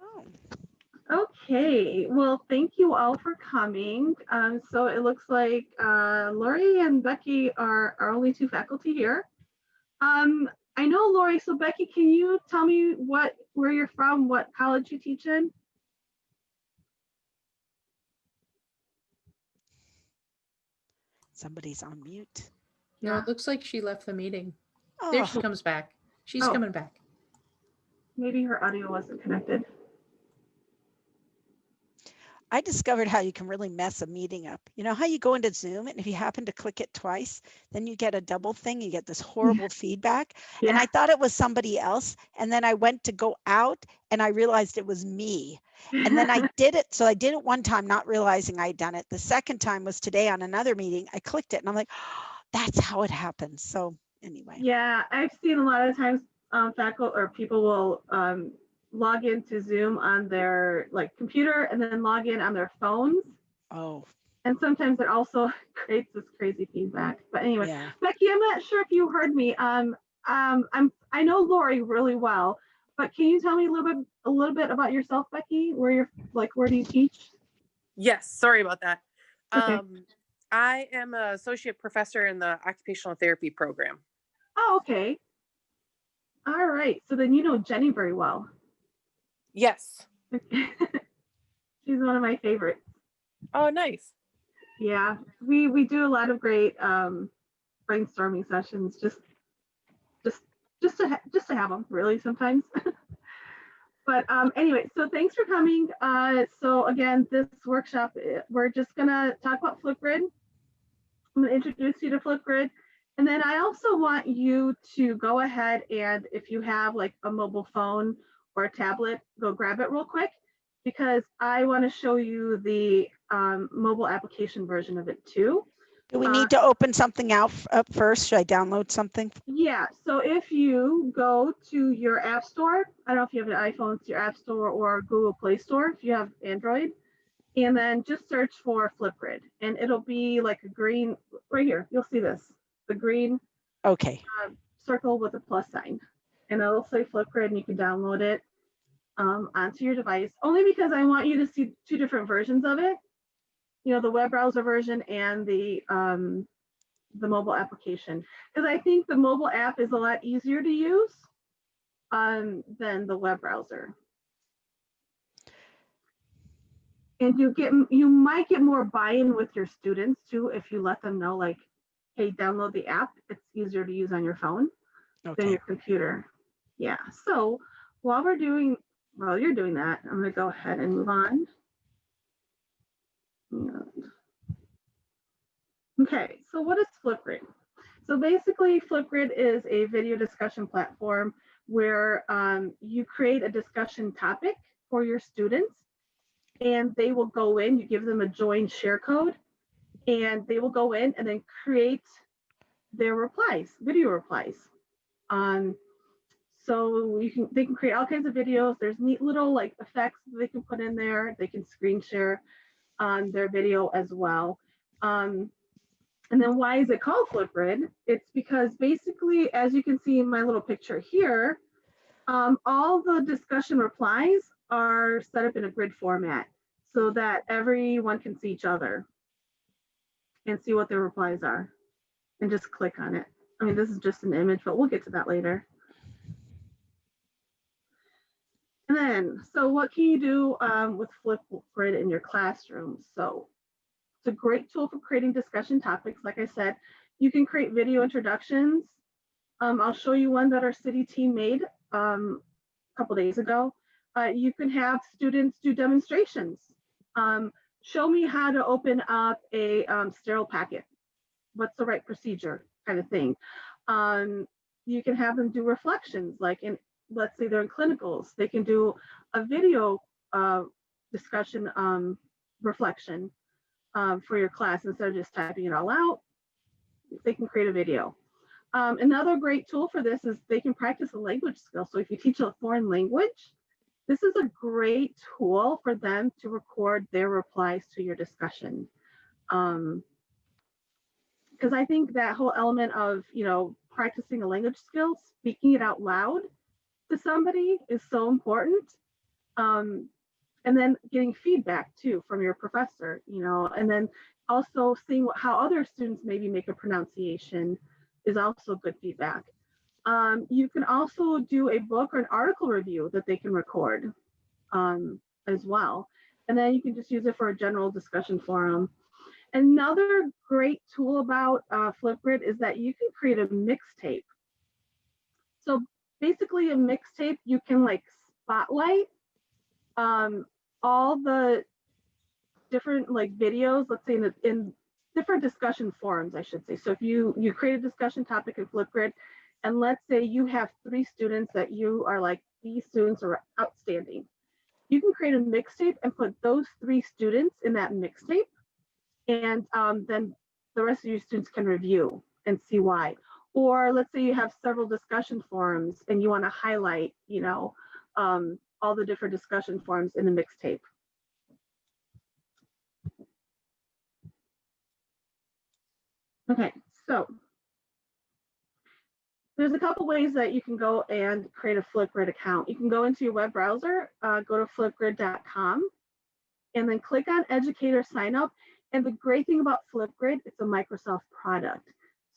Oh. Okay, well, thank you all for coming. So it looks like Lori and Becky are our only two faculty here. I know Lori, so Becky, can you tell me where you're from, what college you teach in? Somebody's on mute. No, it looks like she left the meeting. Oh. There she comes back. She's coming back. Maybe her audio wasn't connected. I discovered how you can really mess a meeting up. You know how you go into Zoom and if you happen to click it twice, then you get a double thing, you get this horrible feedback. Yeah. And I thought it was somebody else. And then I went to go out and I realized it was me. And then I did it. So I did it one time, not realizing I'd done it. The second time was today on another meeting. I clicked it and I'm like, oh, that's how it happens. So anyway. Yeah, I've seen a lot of times faculty or people will log into Zoom on their computer and then log in on their phones. Oh. And sometimes it also creates this crazy feedback. But anyway, yeah. Becky, I'm not sure if you heard me. I know Lori really well, but can you tell me a little bit about yourself, Becky? Where do you teach? Yes, sorry about that. Okay. I am an associate professor in the occupational therapy program. Oh, okay. All right. So then you know Jenny very well. Yes. She's one of my favorites. Oh, nice. Yeah, we do a lot of great brainstorming sessions. Just to have them really sometimes. But anyway, so thanks for coming. So again, this workshop, we're just gonna talk about Flipgrid. I'm gonna introduce you to Flipgrid. And then I also want you to go ahead and if you have a mobile phone or a tablet, go grab it real quick because I want to show you the mobile application version of it too. Do we need to open something up first? Should I download something? Yeah, so if you go to your app store, I don't know if you have an iPhone, it's your app store or Google Play Store if you have Android, and then just search for Flipgrid and it'll be like a green, right here, you'll see this. The green circle with a plus sign and it'll say Flipgrid and you can download it onto your device only because I want you to see two different versions of it, the web browser version and the mobile application because I think the mobile app is a lot easier to use than the web browser. And you might get more buy-in with your students too if you let them know hey, download the app. It's easier to use on your phone than your computer. Yeah. So while you're doing that, I'm going to go ahead and move on. Okay. So what is Flipgrid? So basically, Flipgrid is a video discussion platform where you create a discussion topic for your students, and they will go in. You give them a join share code. And they will go in and then create their replies, video replies. So they can create all kinds of videos. There's neat little effects they can put in there. They can screen share their video as well. And then why is it called Flipgrid? It's because basically, as you can see in my little picture here, all the discussion replies are set up in a grid format so that everyone can see each other and see what their replies are and just click on it. I mean, this is just an image, but we'll get to that later. And then, so what can you do with Flipgrid in your classroom? So it's a great tool for creating discussion topics. Like I said, you can create video introductions. I'll show you one that our city team made a couple days ago. You can have students do demonstrations. Show me how to open up a sterile packet. What's the right procedure kind of thing. You can have them do reflections, let's say they're in clinicals, they can do a video discussion reflection for your class instead of just typing it all out. They can create a video. Another great tool for this is they can practice a language skill. So if you teach a foreign language, this is a great tool for them to record their replies to your discussion. Because I think that whole element of, practicing a language skill, speaking it out loud to somebody is so important. And then getting feedback too from your professor, you know, and then also seeing how other students maybe make a pronunciation is also good feedback. You can also do a book or an article review that they can record as well. And then you can just use it for a general discussion forum. Another great tool about Flipgrid is that you can create a mixtape. So basically a mixtape, you can like spotlight all the different like videos, let's say in different discussion forums, I should say. So if you create a discussion topic in Flipgrid, and let's say you have 3 students that you are like, these students are outstanding. You can create a mixtape and put those 3 students in that mixtape. And then the rest of your students can review and see why. Or let's say you have several discussion forums and you want to highlight, you know, all the different discussion forums in the mixtape. Okay, so there's a couple ways that you can go and create a Flipgrid account. You can go into your web browser, go to flipgrid.com, and then click on Educator Sign Up. And the great thing about Flipgrid, it's a Microsoft product.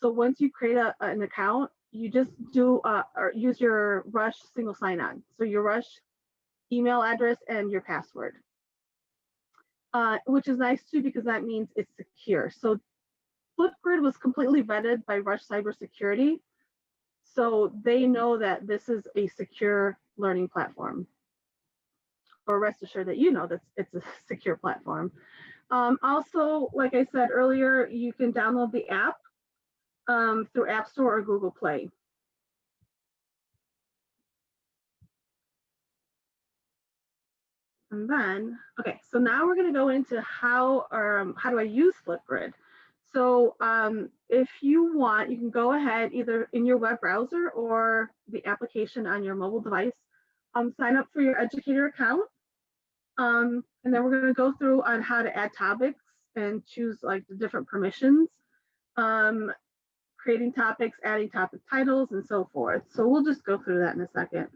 So once you create an account, you just do or use your Rush single sign-on. So your Rush email address and your password, which is nice too because that means it's secure. So Flipgrid was completely vetted by Rush Cybersecurity. So they know that this is a secure learning platform. Or rest assured that you know that it's a secure platform. Also, like I said earlier, you can download the app through App Store or Google Play. And then, okay, so now we're going to go into how do I use Flipgrid. So if you want, you can go ahead either in your web browser or the application on your mobile device, sign up for your educator account. And then we're going to go through on how to add topics and choose like the different permissions, creating topics, adding topic titles, and so forth. So we'll just go through that in a second.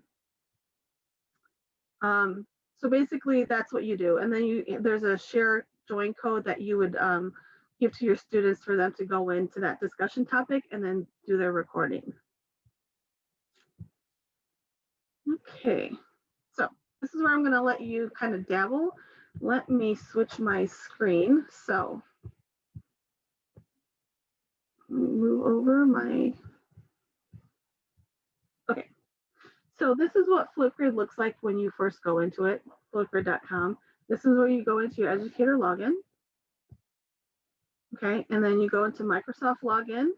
So basically that's what you do. And then there's a share join code that you would give to your students for them to go into that discussion topic and then do their recording. Okay, so this is where I'm going to let you kind of dabble. Let me switch my screen. So move over my, okay. So this is what Flipgrid looks like when you first go into it, flipgrid.com. This is where you go into your educator login. Okay, and then you go into Microsoft login.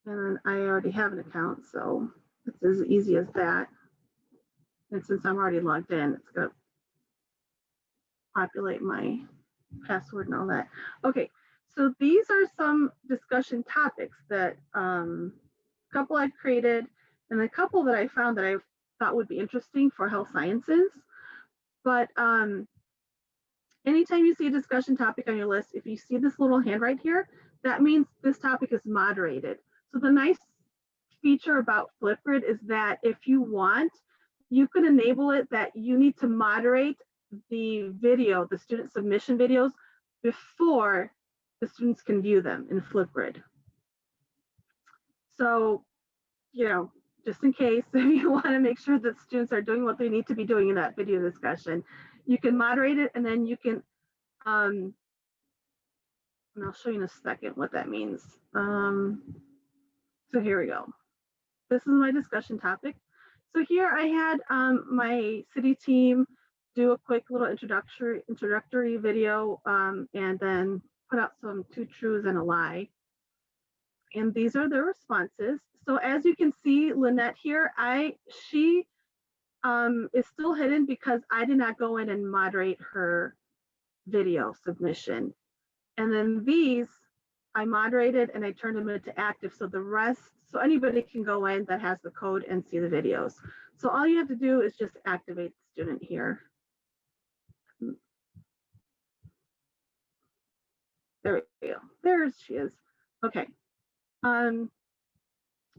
And then I already have an account, so it's as easy as that. And since I'm already logged in, it's gonna populate my password and all that. Okay, so these are some discussion topics that couple I've created and a couple that I found that I thought would be interesting for health sciences. But anytime you see a discussion topic on your list, if you see this little hand right here, that means this topic is moderated. So the nice feature about Flipgrid is that if you want, you can enable it that you need to moderate the video, the student submission videos, before the students can view them in Flipgrid. So, you know, just in case, if you want to make sure that students are doing what they need to be doing in that video discussion, you can moderate it, and then you can, and I'll show you in a second what that means. So here we go. This is my discussion topic. So here I had my city team do a quick little introductory video and then put out some 2 truths and a lie. And these are the responses. So as you can see, Lynette here, she is still hidden because I did not go in and moderate her video submission. And then these I moderated and I turned them into active. So the rest, so anybody can go in that has the code and see the videos. So all you have to do is just activate the student here. There we go. There she is. Okay.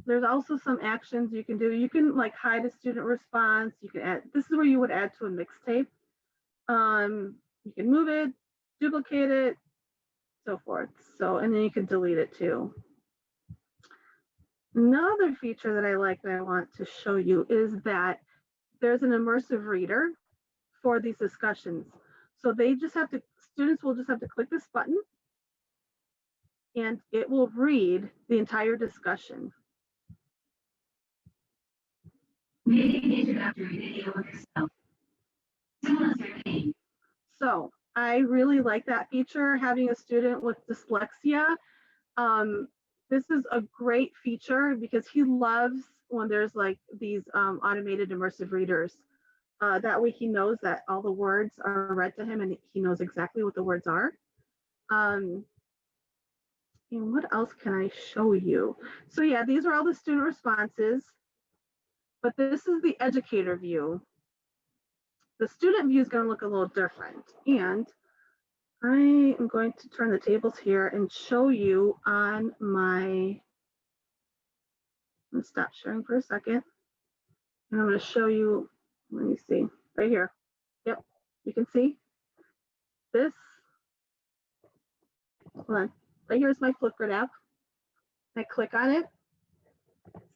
There's also some actions you can do. You can like hide a student response. You can add, this is where you would add to a mixtape. You can move it, duplicate it, so forth. So, and then you can delete it too. Another feature that I like that I want to show you is that there's an immersive reader for these discussions. So they just have to, students will just have to click this button and it will read the entire discussion. So I really like that feature, having a student with dyslexia. This is a great feature because he loves when there's like these automated immersive readers. That way he knows that all the words are read to him and he knows exactly what the words are. And what else can I show you? So yeah, these are all the student responses, but this is the educator view. The student view is going to look a little different. And I am going to turn the tables here and show you on my, let's stop sharing for a second. And I'm going to show you, let me see, right here. Yep, you can see this. Hold on, right here is my Flipgrid app. I click on it.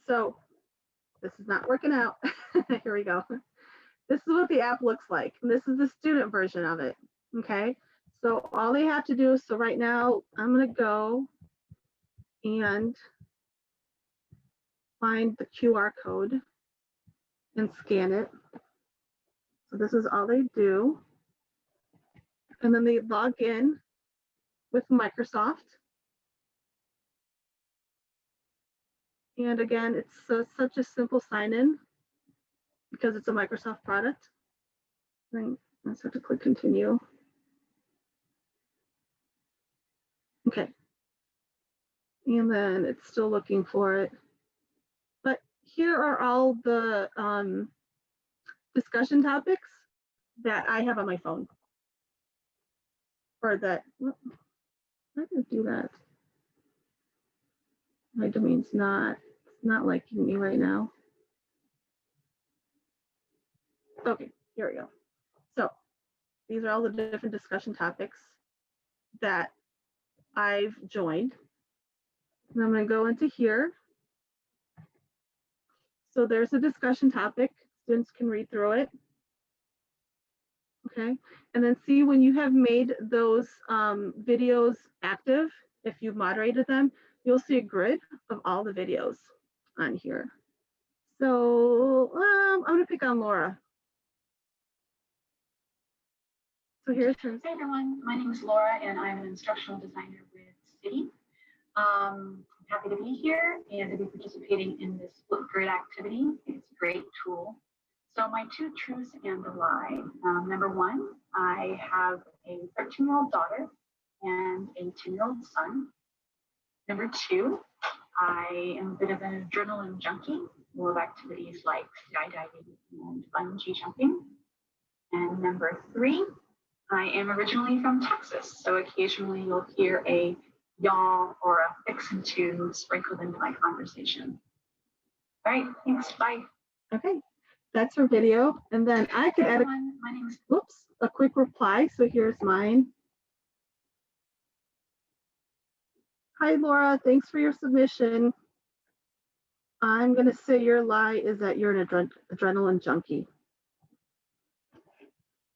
So this is not working out. Here we go. This is what the app looks like. And this is the student version of it, okay? So all they have to do is, so right now I'm gonna go and find the QR code and scan it. So this is all they do. And then they log in with Microsoft. And again, it's such a simple sign-in because it's a Microsoft product. Right, I just have to click continue. Okay. And then it's still looking for it. But here are all the discussion topics that I have on my phone. Or that, how did I do that? My domain's not, it's not liking me right now. Okay, here we go. So these are all the different discussion topics that I've joined. And I'm going to go into here. So there's a discussion topic. Students can read through it. Okay, and then see when you have made those videos active, if you've moderated them, you'll see a grid of all the videos on here. So I'm going to pick on Laura. So here's her. Hey everyone, my name is Laura and I'm an instructional designer with City. I'm happy to be here and to be participating in this Flipgrid activity. It's a great tool. So my two truths and a lie. Number one, I have a 13-year-old daughter and a 10-year-old son. Number two, I am a bit of an adrenaline junkie. I love activities like skydiving and bungee jumping. And number three, I am originally from Texas, so occasionally you'll hear a y'all or a fixin' to sprinkled into my conversation. All right, thanks, bye. Okay, that's her video. And then I could add My name is a quick reply. So here's mine. Hi, Laura, thanks for your submission. I'm gonna say your lie is that you're an adrenaline junkie.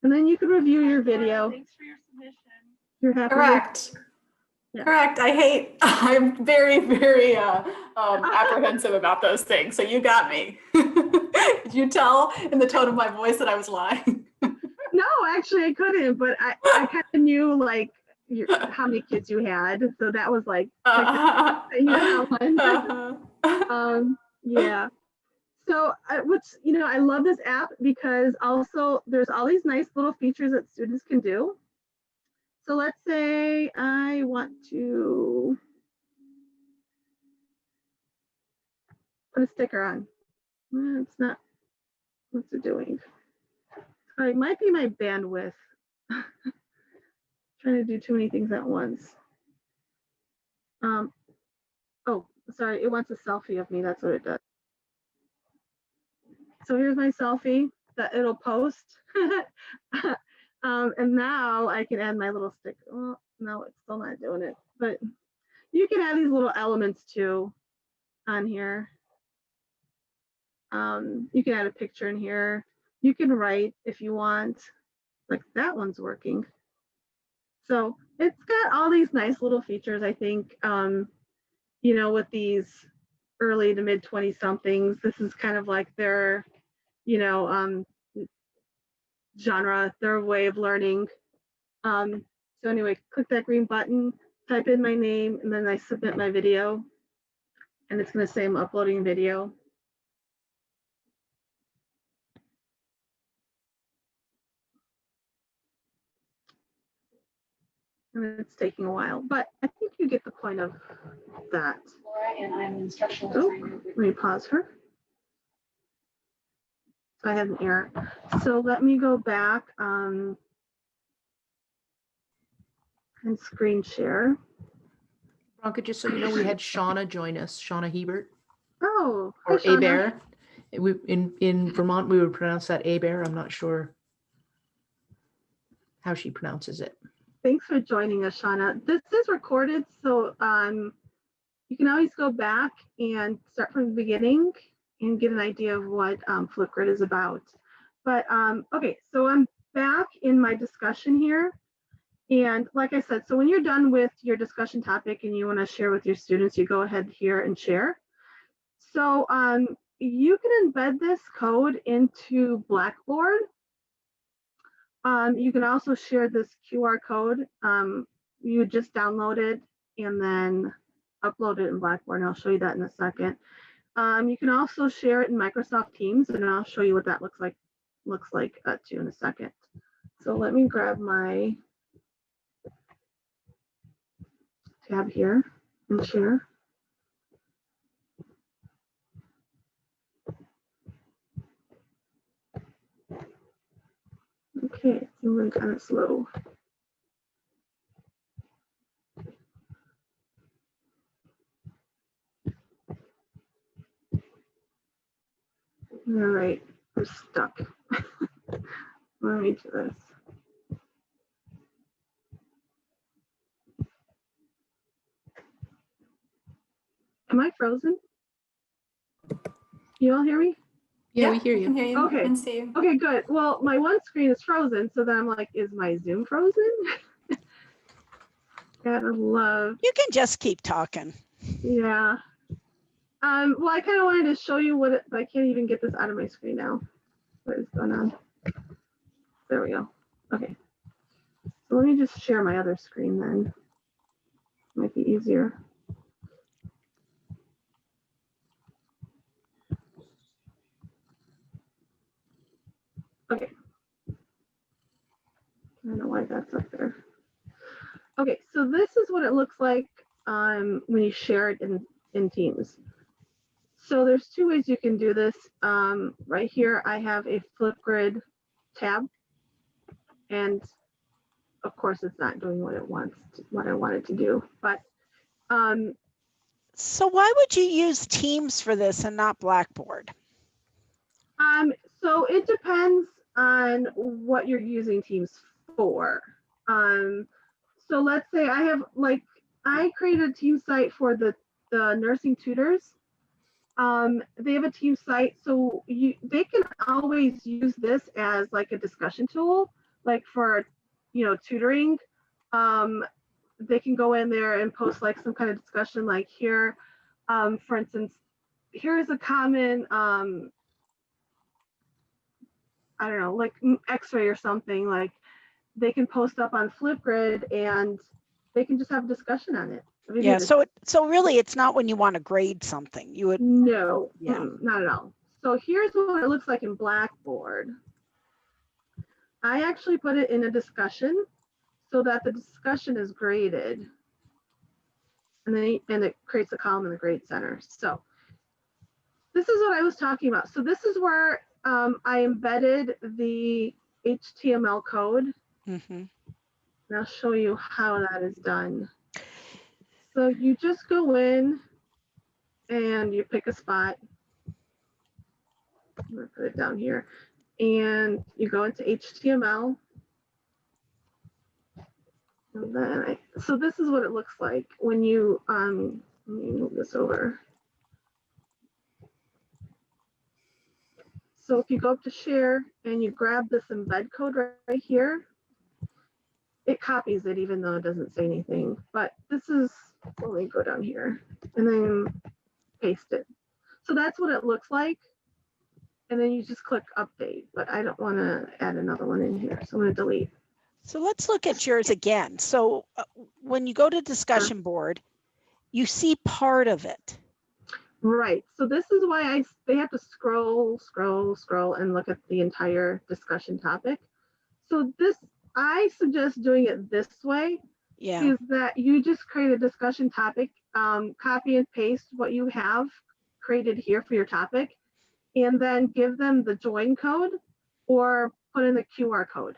And then you can review your video. Thanks for your submission. You're happy. Correct. Yeah. Correct. I'm very, very apprehensive about those things. So you got me. Did you tell in the tone of my voice that I was lying? No, actually I couldn't, but I kind of knew like how many kids you had. So that was like, yeah. So which, I love this app because also there's all these nice little features that students can do. So let's say I want to put a sticker on. It's not, what's it doing? So it might be my bandwidth. Trying to do too many things at once. Oh, sorry, it wants a selfie of me. That's what it does. So here's my selfie that it'll post. And now I can add my little sticker. Well, no, it's still not doing it, but you can add these little elements too on here. You can add a picture in here. You can write if you want, like that one's working. So it's got all these nice little features, I think, you know, with these early to mid 20 somethings, this is kind of like their, you know, genre, their way of learning. So anyway, click that green button, type in my name, and then I submit my video. And it's going to say I'm uploading video. And it's taking a while, but I think you get the point of that. Laura, and I'm an instructional Oh, designer. let me pause her. So I had an error. So let me go back and screen share. Bronca, just so you know, we had Shauna join us, Shauna Hebert, Oh, or hi, Shauna. Bear. In Vermont, we would pronounce that Bear. I'm not sure how she pronounces it. Thanks for joining us, Shauna. This is recorded, so you can always go back and start from the beginning and get an idea of what Flipgrid is about. But okay, so I'm back in my discussion here. And like I said, so when you're done with your discussion topic and you want to share with your students, you go ahead here and share. So you can embed this code into Blackboard. You can also share this QR code. You would just download it and then upload it in Blackboard, and I'll show you that in a second. You can also share it in Microsoft Teams, and I'll show you what that looks like too in a second. So let me grab my tab here and share. Okay, it's moving kind of slow. All right, I'm stuck. Let me do this. Am I frozen? You all hear me? Yeah, we hear I can you. hear you. Okay. I can see you. Okay, good. Well, my one screen is frozen, so then I'm like, is my Zoom frozen? Gotta love. You can just keep talking. Yeah. Well, I kind of wanted to show you what I can't even get this out of my screen now. What is going on? There we go. Okay. So let me just share my other screen then. Might be easier. Okay. I don't know why that's up there. Okay, so this is what it looks like when you share it in Teams. So there's two ways you can do this. Right here, I have a Flipgrid tab, and of course, it's not doing what it wants, what I want it to do. But So why would you use Teams for this and not Blackboard? so it depends on what you're using Teams for. So let's say I created a team site for the nursing tutors. They have a team site, so they can always use this as like a discussion tool, like for tutoring. They can go in there and post like some kind of discussion, like here, for instance, here's a common I don't know, like X-ray or something. Like they can post up on Flipgrid and they can just have a discussion on it. Yeah, so really it's not when you want to grade something. You would No, yeah. Not at all. So here's what it looks like in Blackboard. I actually put it in a discussion so that the discussion is graded. And it creates a column in the grade center. So this is what I was talking about. So this is where I embedded the HTML code. Mm-hmm. And I'll show you how that is done. So you just go in and you pick a spot. I'm gonna put it down here, and you go into HTML. And then so this is what it looks like when you, let me move this over. So if you go up to share and you grab this embed code right here, it copies it even though it doesn't say anything. But this is, let me go down here and then paste it. So that's what it looks like. And then you just click update, but I don't want to add another one in here. So I'm going to delete. So let's look at yours again. So when you go to discussion board, you see part of it. Right. So this is why they have to scroll and look at the entire discussion topic. So I suggest doing it this way. Yeah. Is that you just create a discussion topic, copy and paste what you have created here for your topic, and then give them the join code or put in the QR code.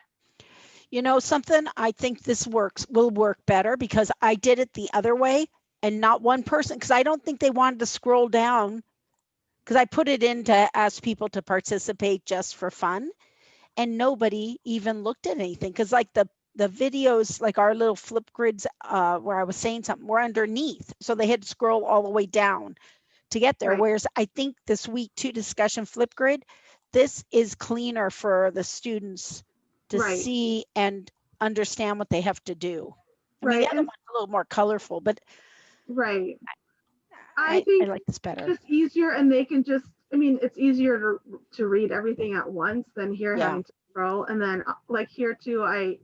You know something, I think this will work better because I did it the other way and not one person, because I don't think they wanted to scroll down, because I put it in to ask people to participate just for fun, and nobody even looked at anything, because like the videos, like our little Flipgrids where I was saying something, were underneath, so they had to scroll all the way down to get there. Right. Whereas I think this week 2 discussion Flipgrid, this is cleaner for the students to Right. see and understand what they have to do. I mean, Right. the other one's a little more colorful, but Right. I think like this better. it's just easier, and they can just, I mean, it's easier to read everything at once than here Yeah. having to scroll. And then like here too, I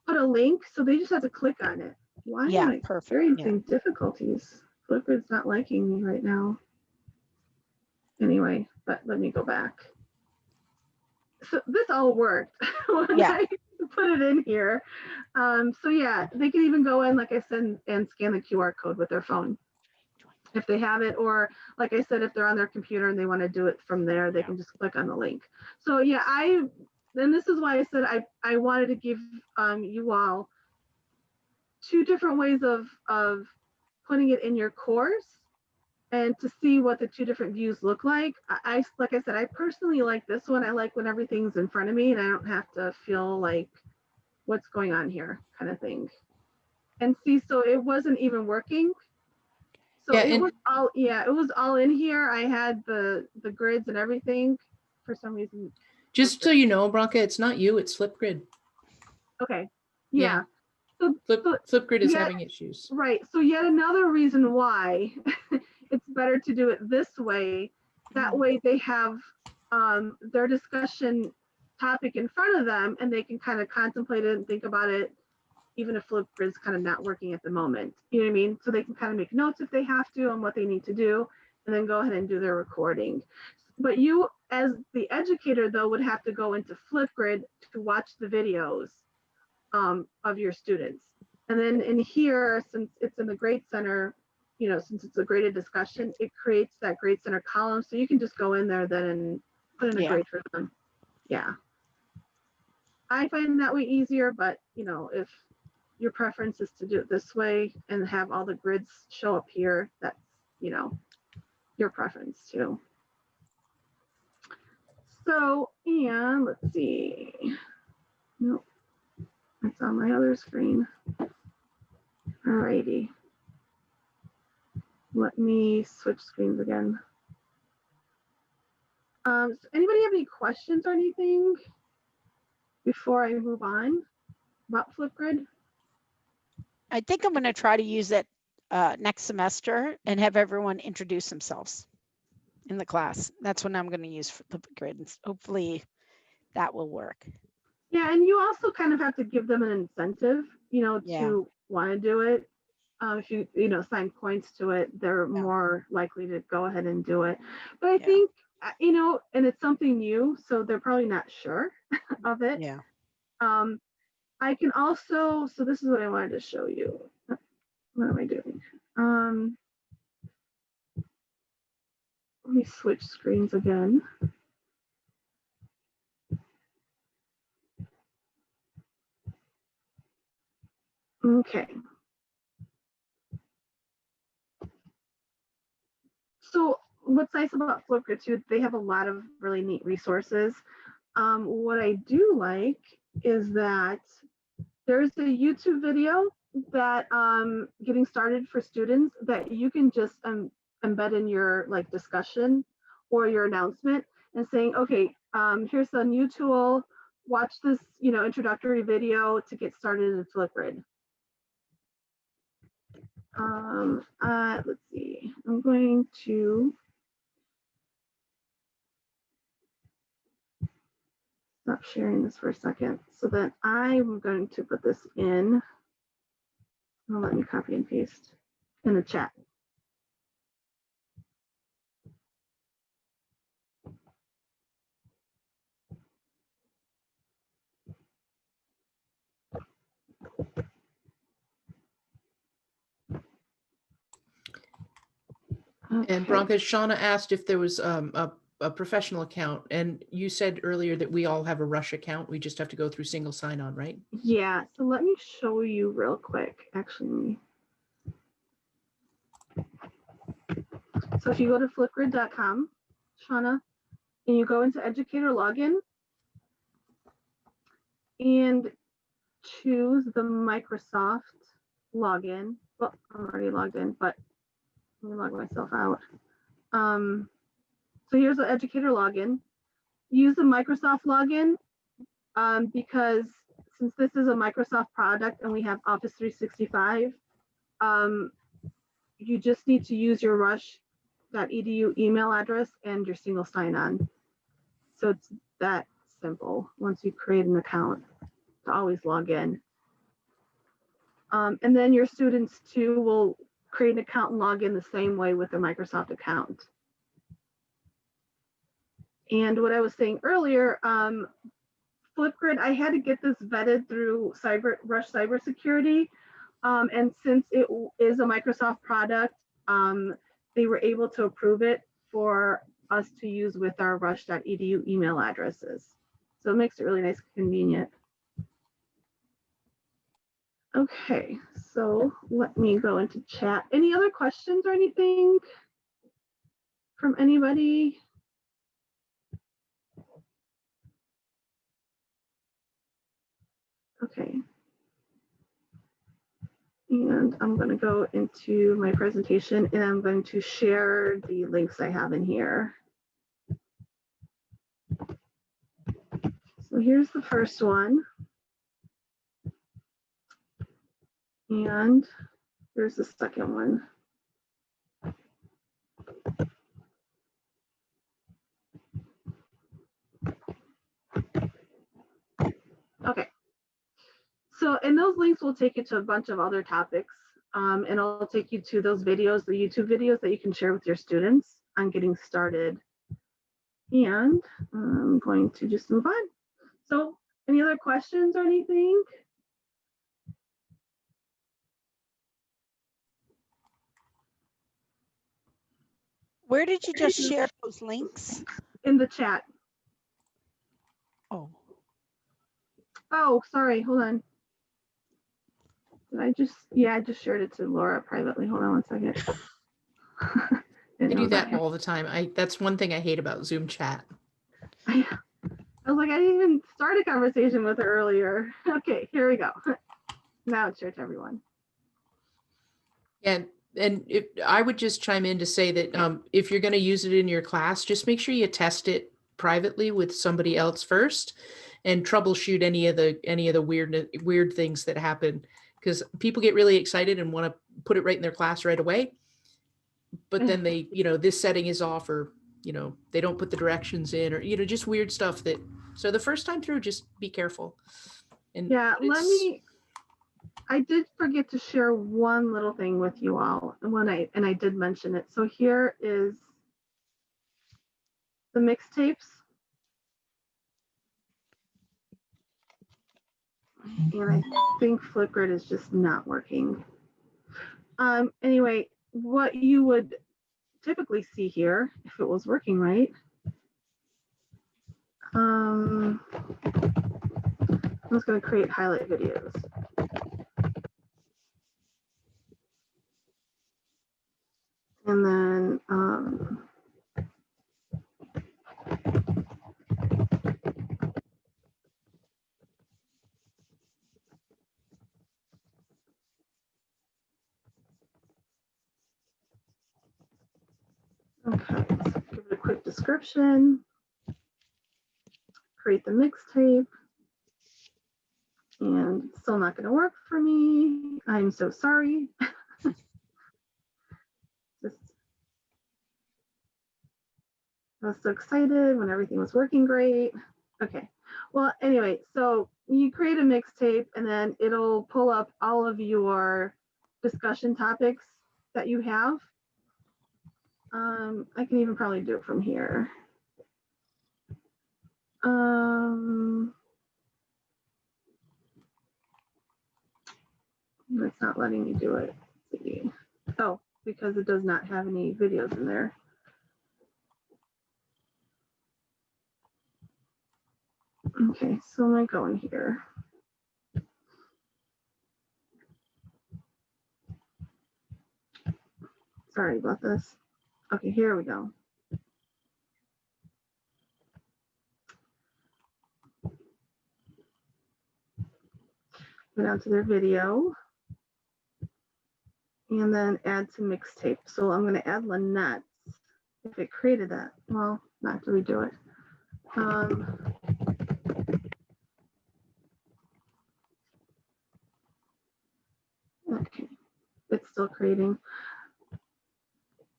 put a link, so they just have to click on it. Why Yeah, am I perfect. experiencing difficulties? Flipgrid's not liking me right now. Anyway, but let me go back. So this all worked when Yeah. I put it in here. So yeah, they can even go in, like I said, and scan the QR code with their phone if they have it, or like I said, if they're on their computer and they want to do it from there, they can just click on the link. So yeah, then this is why I said I wanted to give you all 2 different ways of putting it in your course and to see what the 2 different views look like. Like I said, I personally like this one. I like when everything's in front of me and I don't have to feel like what's going on here kind of thing. And see, so it wasn't even working. So Yeah, it was all in here. I had the grids and everything for some reason. just so you know, Bronca, it's not you, it's Flipgrid. Okay. Yeah. Flipgrid is having issues. Right. So yet another reason why it's better to do it this way. That way they have their discussion topic in front of them and they can kind of contemplate it and think about it, even if Flipgrid's kind of not working at the moment. You know what I mean? So they can kind of make notes if they have to on what they need to do and then go ahead and do their recording. But you, as the educator, though, would have to go into Flipgrid to watch the videos of your students. And then in here, since it's in the Grade Center, you know, since it's a graded discussion, it creates that Grade Center column. So you can just go in there then and put in a grade for them. Yeah. I find that way easier, but you know, if your preference is to do it this way and have all the grids show up here, that's, you know, your preference too. So, and let's see. Nope, that's on my other screen. Alrighty. Let me switch screens again. So anybody have any questions or anything before I move on about Flipgrid? I think I'm going to try to use it next semester and have everyone introduce themselves in the class. That's what I'm going to use for Flipgrid. And hopefully that will work. Yeah, and you also kind of have to give them an incentive, you know, to want to do it. If you assign points to it, they're more likely to go ahead and do it. But I think, you know, and it's something new, so they're probably not sure of it. Yeah. I can also, so this is what I wanted to show you. What am I doing? Let me switch screens again. Okay. So what's nice about Flipgrid too, they have a lot of really neat resources. What I do like is that there's a YouTube video that getting started for students that you can just embed in your like discussion or your announcement and saying, okay, here's a new tool, watch this, you know, introductory video to get started in Flipgrid. Let's see, I'm going to stop sharing this for a second so that I'm going to put this in. Let me copy and paste in the chat. And Bronca, Shauna asked if there was a professional account, and you said earlier that we all have a Rush account. We just have to go through single sign-on, right? Yeah, so let me show you real quick, actually. So if you go to flipgrid.com, Shauna, and you go into educator login and choose the Microsoft login. Well, I'm already logged in, but let me log myself out. So here's the educator login. Use the Microsoft login because since this is a Microsoft product and we have Office 365, you just need to use your rush.edu email address and your single sign-on. So it's that simple once you create an account to always log in. And then your students too will create an account and log in the same way with their Microsoft account. And what I was saying earlier, Flipgrid, I had to get this vetted through Rush Cybersecurity. And since it is a Microsoft product, they were able to approve it for us to use with our rush.edu email addresses. So it makes it really nice and convenient. Okay, so let me go into chat. Any other questions or anything from anybody? Okay. And I'm going to go into my presentation and I'm going to share the links I have in here. So here's the first one. And here's the second one. Okay. So, and those links will take you to a bunch of other topics. And I'll take you to those videos, the YouTube videos that you can share with your students on getting started. And I'm going to just move on. So any other questions or anything? Where did you just share those links? In the chat. Oh, Oh, sorry, hold on. Did I just, yeah, I just shared it to Laura privately. Hold on one second. I do that all the time. That's one thing I hate about Zoom chat. I was like, I didn't even start a conversation with her earlier. Okay, here we go. Now it's shared to everyone. And if I would just chime in to say that if you're going to use it in your class, just make sure you test it privately with somebody else first, and troubleshoot any of the weird things that happen, because people get really excited and want to put it right in their class right away. But then they, this setting is off, or they don't put the directions in, or just weird stuff that. So the first time through, just be careful. And yeah, I did forget to share one little thing with you all, and I did mention it. So here is the mixtapes. And I think Flipgrid is just not working. Anyway, what you would typically see here, if it was working right, I'm just going to create highlight videos. And then okay, so give it a quick description, create the mixtape, and it's still not going to work for me. I'm so sorry. Just, I was so excited when everything was working great. Okay, well, anyway, so you create a mixtape and then it'll pull up all of your discussion topics that you have. I can even probably do it from here. It's not letting me do it. Let's see. Oh, because it does not have any videos in there. Okay, so am I going here? Sorry about this. Okay, here we go. Go down to their video and then add to mixtape. So I'm going to add Lynette's. If it created that, well, not to redo it. Okay, it's still creating.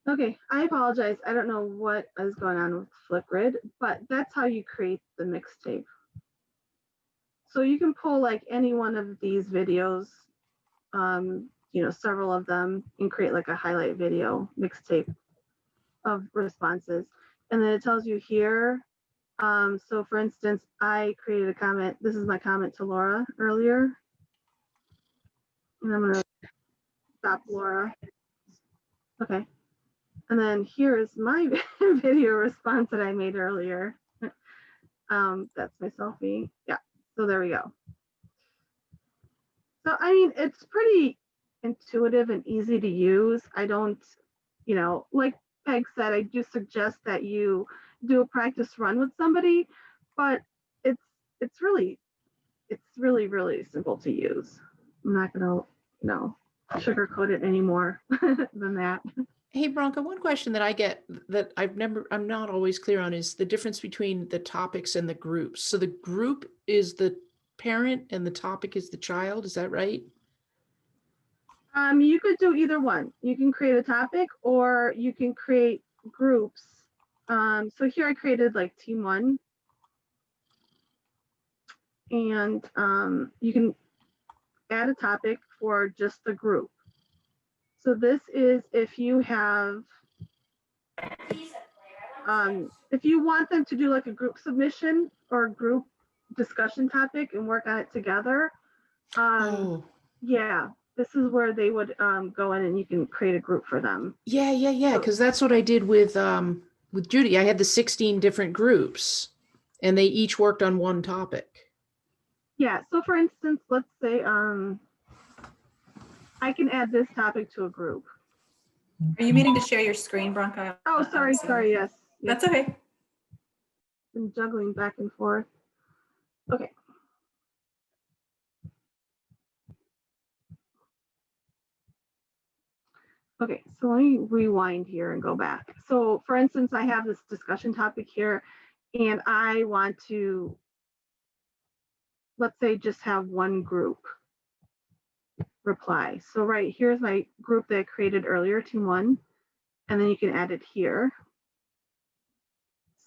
Okay, I apologize. I don't know what is going on with Flipgrid, but that's how you create the mixtape. So you can pull like any one of these videos, you know, several of them, and create like a highlight video mixtape of responses. And then it tells you here. So for instance, I created a comment. This is my comment to Laura earlier. And I'm gonna stop Laura. Okay. And then here is my video response that I made earlier. That's my selfie. Yeah, so there we go. So, I mean, it's pretty intuitive and easy to use. I don't, you know, like Peg said, I do suggest that you do a practice run with somebody, but it's really simple to use. I'm not gonna, you know, sugarcoat it anymore than that. Hey, Bronca, one question that I get that I'm not always clear on is the difference between the topics and the groups. So the group is the parent and the topic is the child. Is that right? You could do either one. You can create a topic or you can create groups. So here I created like team 1. And you can add a topic for just the group. So this is if you have, if you want them to do like a group submission or a group discussion topic and work on it together. Yeah, this is where they would go in and you can create a group for them. Yeah. Because that's what I did with Judy. I had the 16 different groups and they each worked on one topic. Yeah, so for instance, let's say I can add this topic to a group. Are you meaning to share your screen, Bronca? Oh, sorry, yes. That's okay. I'm juggling back and forth. Okay. Okay, so let me rewind here and go back. So for instance, I have this discussion topic here and I want to, let's say, just have one group reply. So right here's my group that I created earlier, team 1, and then you can add it here.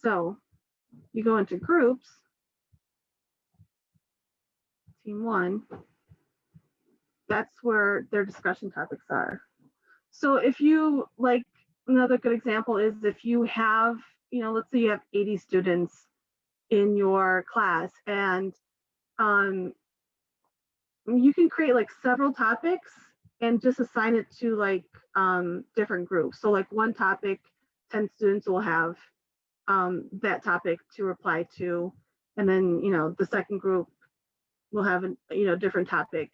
So you go into groups, team 1, that's where their discussion topics are. So if you, like, another good example is if you have, you know, let's say you have 80 students in your class and you can create like several topics and just assign it to like different groups. So like one topic, 10 students will have that topic to reply to. And then, you know, the second group will have a, you know, different topic.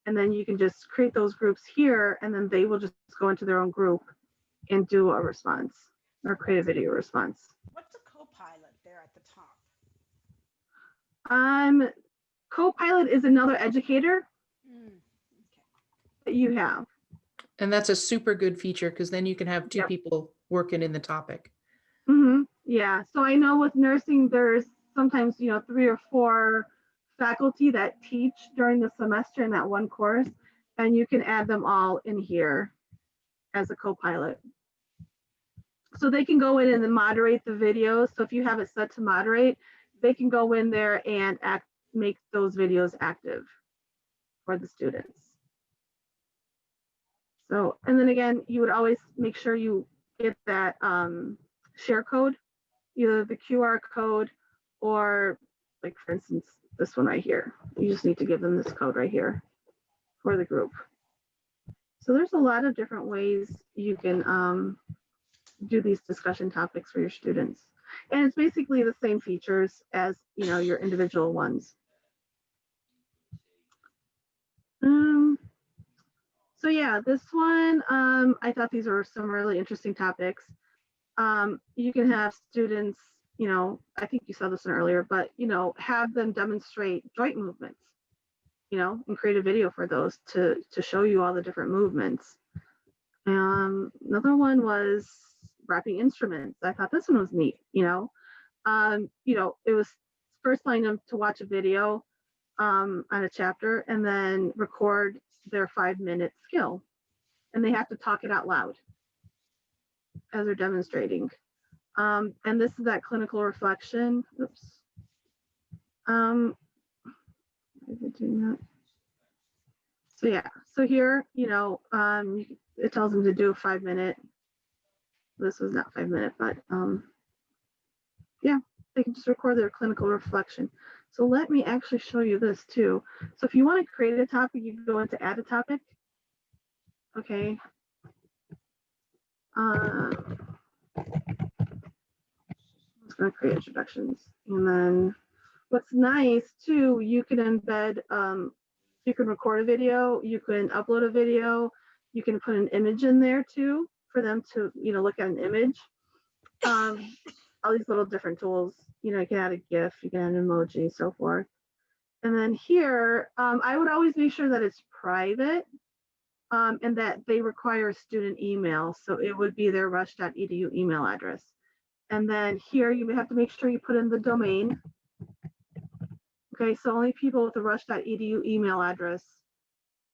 And then you can just create those groups here and then they will just go into their own group and do a response or create a video response. What's a co-pilot there at the top? Copilot is another educator Okay. that you have. And that's a super good feature because then you can have two Yep. people working in the topic. Yeah, so I know with nursing, there's sometimes, 3 or 4 faculty that teach during the semester in that one course, and you can add them all in here as a co-pilot. So they can go in and then moderate the videos. So if you have it set to moderate, they can go in there and make those videos active for the students. So, and then again, you would always make sure you get that share code, either the QR code or, like, for instance, this one right here. You just need to give them this code right here for the group. So there's a lot of different ways you can do these discussion topics for your students. And it's basically the same features as, your individual ones. So yeah, this one, I thought these were some really interesting topics. You can have students, I think you saw this one earlier, but, have them demonstrate joint movements, and create a video for those to show you all the different movements. Another one was wrapping instruments. I thought this one was neat, it was first line them to watch a video on a chapter and then record their 5-minute skill. And they have to talk it out loud as they're demonstrating. And this is that clinical reflection. Oops. Why is it doing that? So yeah, so here, it tells them to do a 5-minute. This was not 5-minute, but yeah, they can just record their clinical reflection. So let me actually show you this too. So if you want to create a topic, you can go into add a topic. Okay. I'm just going to create introductions. And then what's nice too, you can embed, you can record a video, you can upload a video, you can put an image in there too for them to, look at an image. All these little different tools, you can add a GIF, you can add an emoji, so forth. And then here, I would always make sure that it's private and that they require a student email. So it would be their rush.edu email address. And then here you have to make sure you put in the domain. Okay, so only people with the rush.edu email address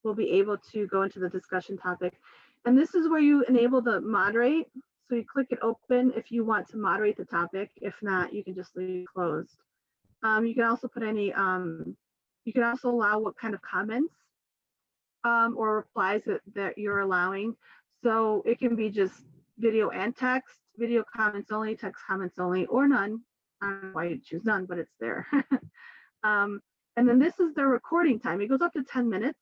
will be able to go into the discussion topic. And this is where you enable the moderate. So you click it open if you want to moderate the topic. If not, you can just leave it closed. You can also put any, you can also allow what kind of comments or replies that you're allowing. So it can be just video and text, video comments only, text comments only, or none. I don't know why you choose none, but it's there. And then this is their recording time. It goes up to 10 minutes.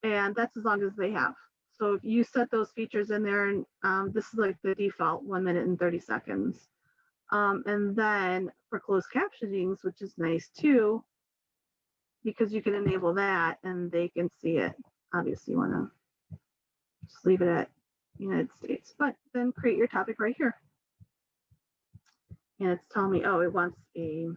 And that's as long as they have. So if you set those features in there, and this is like the default 1 minute and 30 seconds. And then for closed captionings, which is nice too, because you can enable that and they can see it. Obviously, you want to just leave it at United States, but then create your topic right here. And it's telling me, oh, it wants a.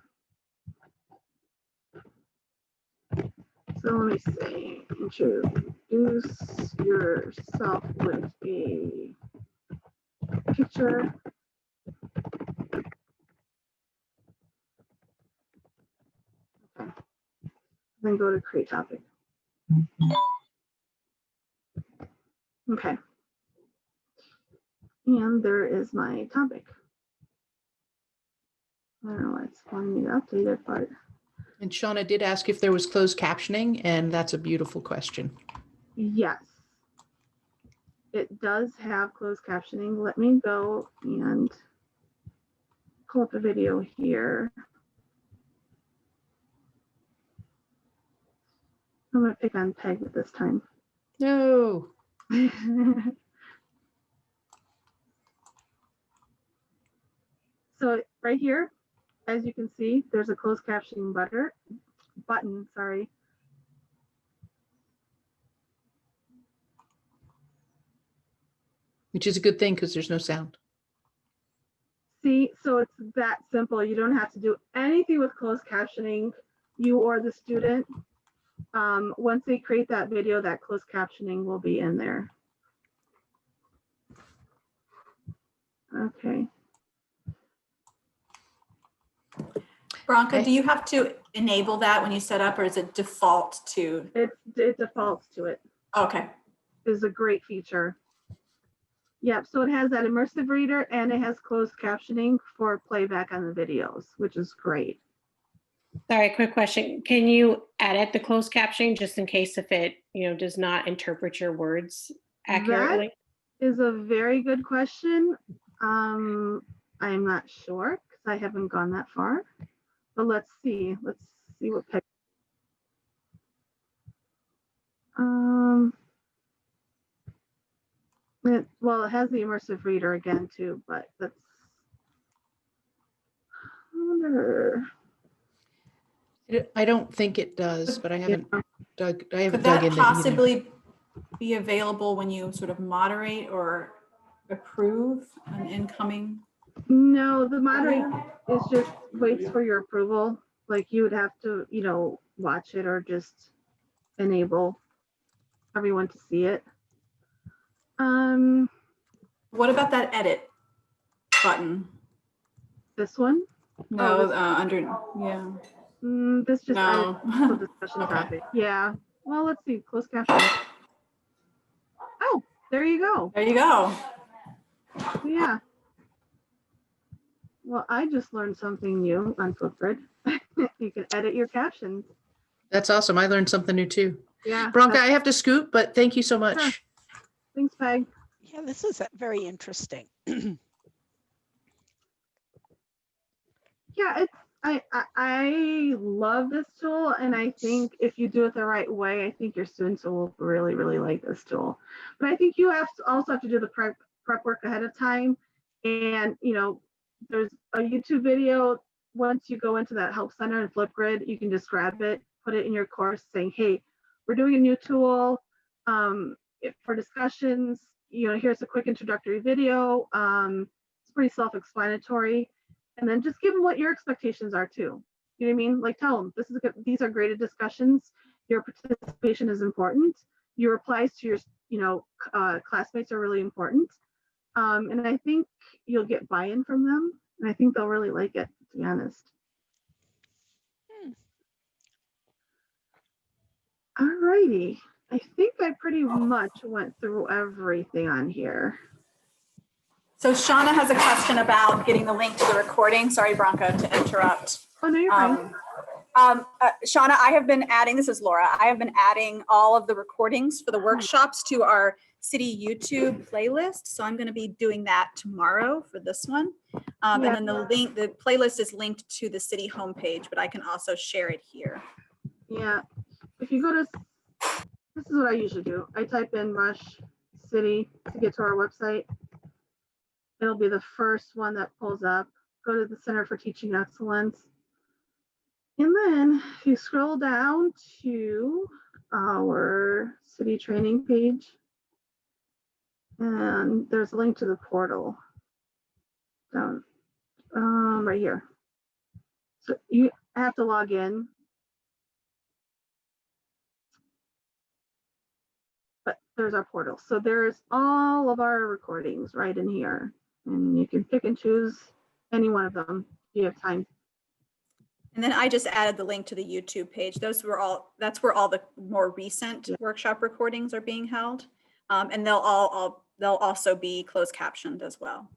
So let me say, introduce yourself with a picture. Okay. Then go to create topic. Okay. And there is my topic. I don't know why it's wanting me to update it, but. And Shauna did ask if there was closed captioning, and that's a beautiful question. Yes. It does have closed captioning. Let me go and pull up a video here. I'm going to pick on Peg at this time. No. So right here, as you can see, there's a closed captioning button, sorry. which is a good thing because there's no sound. See, so it's that simple. You don't have to do anything with closed captioning, you or the student. Once they create that video, that closed captioning will be in there. Okay. Bronca, Okay. do you have to enable that when you set up, or is it default to? It defaults to it. Okay. Is a great feature. Yep, so it has that immersive reader and it has closed captioning for playback on the videos, which is great. Sorry, quick question. Can you edit the closed captioning just in case if it, does not interpret your words accurately? That is a very good question. I'm not sure because I haven't gone that far, but let's see. Let's see what pick. Well, it has the immersive reader again too, but that's. I wonder. I don't think it does, but I haven't dug. I haven't Could dug that into it either. possibly be available when you sort of moderate or approve an incoming? No, the moderate is just waits for your approval. Like you would have to, watch it or just enable everyone to see it. What about that edit button? This one? No, this- under, yeah. This just No. added discussion Okay. topic. Yeah. Well, let's see. Closed caption. Oh, there you go. There you go. Yeah. Well, I just learned something new on Flipgrid. You can edit your captions. That's awesome. I learned something new too. Yeah. Bronca, I have to scoot, but thank you so much. Sure. Thanks, Peg. Yeah, this is very interesting. Yeah, I love this tool, and I think if you do it the right way, I think your students will really, really like this tool. But I think you also have to do the prep work ahead of time. And there's a YouTube video. Once you go into that help center in Flipgrid, you can just grab it, put it in your course, saying, "Hey, we're doing a new tool for discussions. Here's a quick introductory video. It's pretty self-explanatory." And then just give them what your expectations are too. You know what I mean? Like tell them these are graded discussions. Your participation is important. Your replies to your classmates are really important. And I think you'll get buy-in from them. And I think they'll really like it, to be honest. All righty. I think I pretty much went through everything on here. So Shauna has a question about getting the link to the recording. Sorry, Bronca, to interrupt. Oh, no, you're fine. Shauna, I have been adding, this is Laura, I have been adding all of the recordings for the workshops to our city YouTube playlist. So I'm going to be doing that tomorrow for this one. And then the playlist is linked to the city homepage, but I can also share it here. Yeah. If you go to, this is what I usually do. I type in Rush City to get to our website. It'll be the first one that pulls up. Go to the Center for Teaching Excellence. And then if you scroll down to our city training page, and there's a link to the portal down right here. So you have to log in. But there's our portal. So there's all of our recordings right in here. And you can pick and choose any one of them if you have time. And then I just added the link to the YouTube page. That's where all the more recent workshop recordings are being held. And they'll also be closed captioned as well.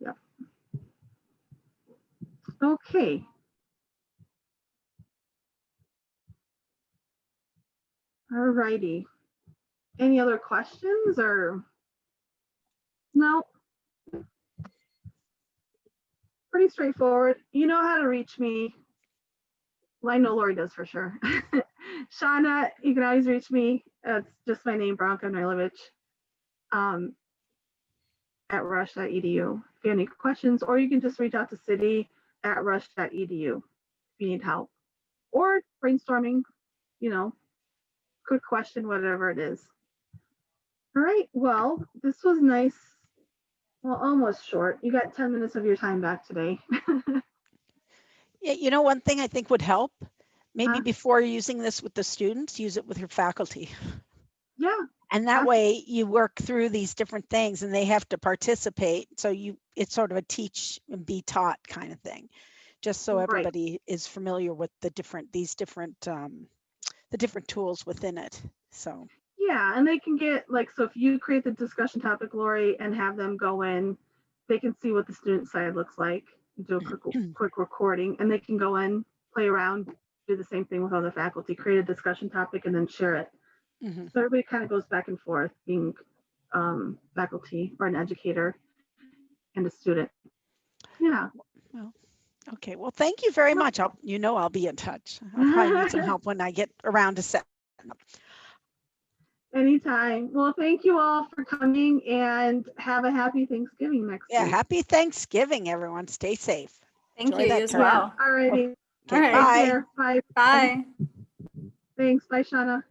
Yeah. Okay. All righty. Any other questions or? No. Pretty straightforward. You know how to reach me. Well, I know Lori does for sure. Shauna, you can always reach me. It's just my name, Bronca Noilovich, at rush.edu. If you have any questions, or you can just reach out to city@rush.edu if you need help. Or brainstorming, quick question, whatever it is. All right, well, this was nice Well, almost short. You got 10 minutes of your time back today. Yeah, you know, one thing I think would help, maybe Huh? before using this with the students, use it with your faculty. Yeah, And that Awesome. way you work through these different things and they have to participate. So it's sort of a teach and be taught kind of thing, just so Right. everybody is familiar with the different tools within it. So, Yeah, and they can get like, so if you create the discussion topic, Lori, and have them go in, they can see what the student side looks like, do a quick recording, and they can go in, play around, do the same thing with other faculty, create a discussion topic and then share it. mhm. So everybody kind of goes back and forth, being faculty or an educator and a student. Yeah. Well, okay. Well, thank you very much. I'll be in touch. I'll probably need some help when I get around to setting up. Anytime. Well, thank you all for coming and have a happy Thanksgiving next Yeah, week. happy Thanksgiving, everyone. Stay safe. Thank Enjoy you, that you as turkey. well. All righty. Okay, All right. bye. Take care. Bye. Bye. Thanks. Bye, Shauna.